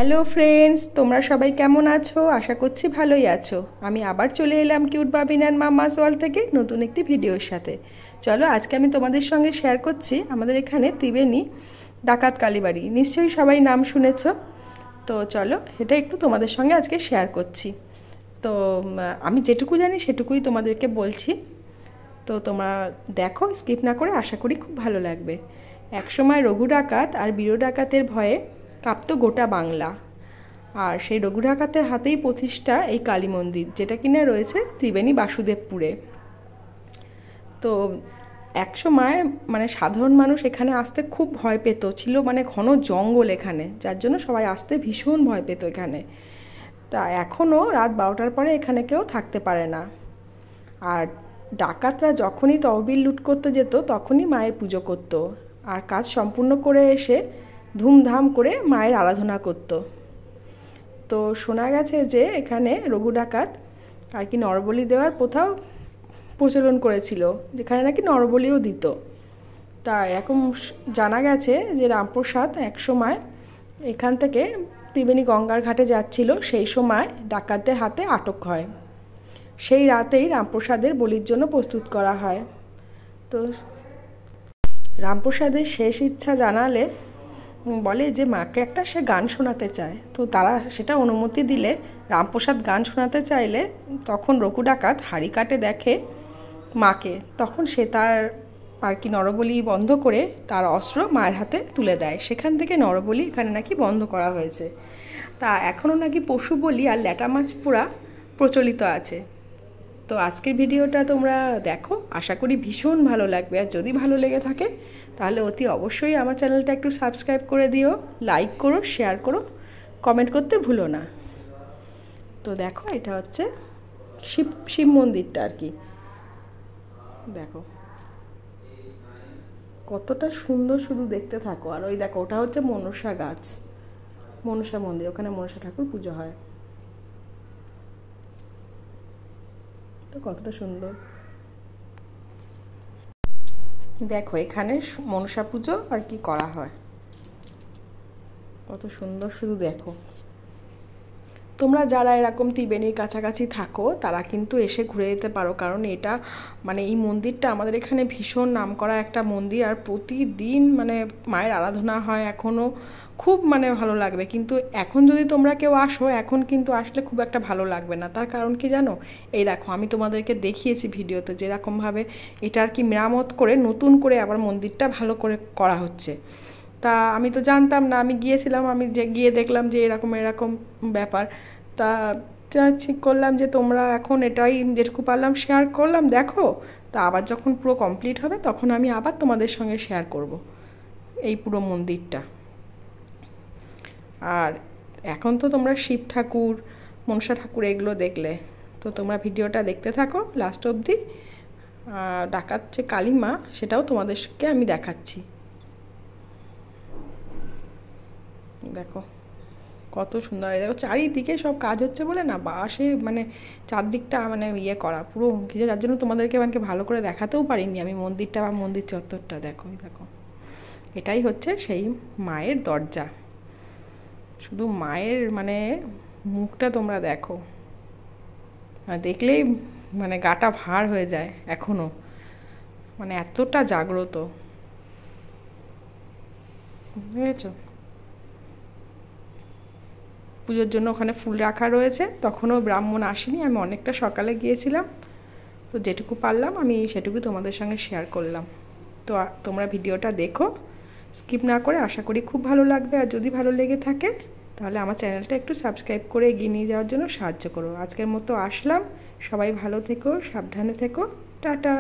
Hello friends, তোমরা সবাই কেমন আছো? আশা করছি ভালোই আছো। আমি আবার চলে এলাম কিউট বাবিন অ্যান্ড মাম্মাস ওয়ার্ল্ড থেকে নতুন একটি ভিডিওর সাথে। চলো, আজকে আমি তোমাদের সঙ্গে শেয়ার করছি আমাদের এখানে ত্রিবেণী ডাকাত কালীবাড়ি। নিশ্চয়ই সবাই নাম শুনেছ। তো চলো, এটা একটু তোমাদের সঙ্গে আজকে শেয়ার করছি। তো আমি যেটুকু জানি সেটুকুই তোমাদেরকে বলছি। তো তোমরা দেখো, স্কিপ না করে, আশা করি খুব ভালো লাগবে। একসময় রঘু ডাকাত আর বীর ডাকাতের ভয়ে কাঁপতো গোটা বাংলা। আর সেই রঘু ডাকাতের হাতেই প্রতিষ্ঠা এই কালী মন্দির, যেটা কিনা রয়েছে ত্রিবেণী বাসুদেবপুরে। তো একসময় সাধারণ মানুষ এখানে আসতে খুব ভয় পেত, ছিল ঘন জঙ্গল এখানে, যার জন্য সবাই আসতে ভীষণ ভয় পেত এখানে। তা এখনও রাত 12টার পরে এখানে কেউ থাকতে পারে না। আর ডাকাতরা যখনই তহবিল লুট করতে যেত তখনই মায়ের পুজো করত, আর কাজ সম্পূর্ণ করে এসে ধুমধাম করে মায়ের আরাধনা করত। তো শোনা গেছে যে এখানে রঘু ডাকাত আর কি নরবলি দেওয়ার প্রথাও প্রচলন করেছিল, যেখানে নাকি নরবলিও দিত। তা এরকম জানা গেছে যে রামপ্রসাদ একসময় এখান থেকে ত্রিবেণী গঙ্গার ঘাটে যাচ্ছিল, সেই সময় ডাকাতদের হাতে আটক হয়। সেই রাতেই রামপ্রসাদের বলির জন্য প্রস্তুত করা হয়। তো রামপ্রসাদের শেষ ইচ্ছা জানালে বলে যে মাকে একটা সে গান শোনাতে চায়। তো তারা সেটা অনুমতি দিলে রামপ্রসাদ গান শোনাতে চাইলে তখন রঘু ডাকাত হাড়ি কাটে দেখে মাকে। তখন সে তার আর কি নরবলি বন্ধ করে তার অস্ত্র মায়ের হাতে তুলে দেয়। সেখান থেকে নরবলি এখানে নাকি বন্ধ করা হয়েছে। তা এখনও নাকি পশু বলি আর ল্যাটা মাছ পোড়া প্রচলিত আছে। তো আজকের ভিডিওটা তোমরা দেখো, আশা করি ভীষণ ভালো লাগবে। আর যদি ভালো লেগে থাকে তাহলে অতি অবশ্যই আমার চ্যানেলটা একটু সাবস্ক্রাইব করে দিও, লাইক করো, শেয়ার করো, কমেন্ট করতে ভুলো না। তো দেখো, এটা হচ্ছে শিব মন্দিরটা আর কি। দেখো কতটা সুন্দর, শুধু দেখতে থাকো। আর ওই দেখো, ওটা হচ্ছে মনসা গাছ, মনসা মন্দির, ওখানে মনসা ঠাকুর পুজো হয়। তো কতটা সুন্দর দেখো, এখানে মনসা পুজো আর কি করা হয়, কত সুন্দর, শুধু দেখো। তোমরা যারা এরকম ত্রিবেণীর কাছাকাছি থাকো তারা কিন্তু এসে ঘুরে যেতে পারো, কারণ এটা এই মন্দিরটা আমাদের এখানে ভীষণ নামকরা একটা মন্দির। আর প্রতিদিন মায়ের আরাধনা হয় এখনও, খুব ভালো লাগবে। কিন্তু এখন যদি তোমরা কেউ আসো, এখন কিন্তু আসলে খুব একটা ভালো লাগবে না। তার কারণ কি জানো? এই দেখো, আমি তোমাদেরকে দেখিয়েছি ভিডিওতে যেরকমভাবে এটা আর কি মেরামত করে নতুন করে আবার মন্দিরটা ভালো করে করা হচ্ছে। তা আমি তো জানতাম না, আমি গিয়েছিলাম, আমি যে গিয়ে দেখলাম যে এরকম এরকম ব্যাপার। তা ঠিক করলাম যে তোমরা এখন এটাই যেটুকু পারলাম শেয়ার করলাম, দেখো। তা আবার যখন পুরো কমপ্লিট হবে তখন আমি আবার তোমাদের সঙ্গে শেয়ার করব এই পুরো মন্দিরটা। আর এখন তো তোমরা শিব ঠাকুর, মনসা ঠাকুর এগুলো দেখলে, তো তোমরা ভিডিওটা দেখতে থাকো লাস্ট অবধি। ডাকাত যে কালী মা, সেটাও তোমাদেরকে আমি দেখাচ্ছি। দেখো কত সুন্দর, দেখো চারিদিকে সব কাজ হচ্ছে বলে না, বাসে চারদিকটা ইয়ে করা পুরো কিছু, যার জন্য তোমাদেরকে ভালো করে দেখাতেও পারিনি আমি মন্দিরটা বা মন্দির চত্বরটা। দেখো দেখো, এটাই হচ্ছে সেই মায়ের দরজা। শুধু মায়ের মুখটা তোমরা দেখো, দেখলেই গাটা ভার হয়ে যায় এখনো, এতটা জাগ্রত, বুঝেছো? পুজোর জন্য ওখানে ফুল রাখা রয়েছে, তখনও ব্রাহ্মণ আসেনি, আমি অনেকটা সকালে গিয়েছিলাম। তো যেটুকু পারলাম আমি সেটুকু তোমাদের সঙ্গে শেয়ার করলাম। তো তোমরা ভিডিওটা দেখো স্কিপ না করে, আশা করি খুব ভালো লাগবে। আর যদি ভালো লেগে থাকে তাহলে আমার চ্যানেলটা একটু সাবস্ক্রাইব করে এগিয়ে নিয়ে যাওয়ার জন্য সাহায্য করো। আজকের মতো আসলাম, সবাই ভালো থেকো, সাবধানে থেকো, টাটা।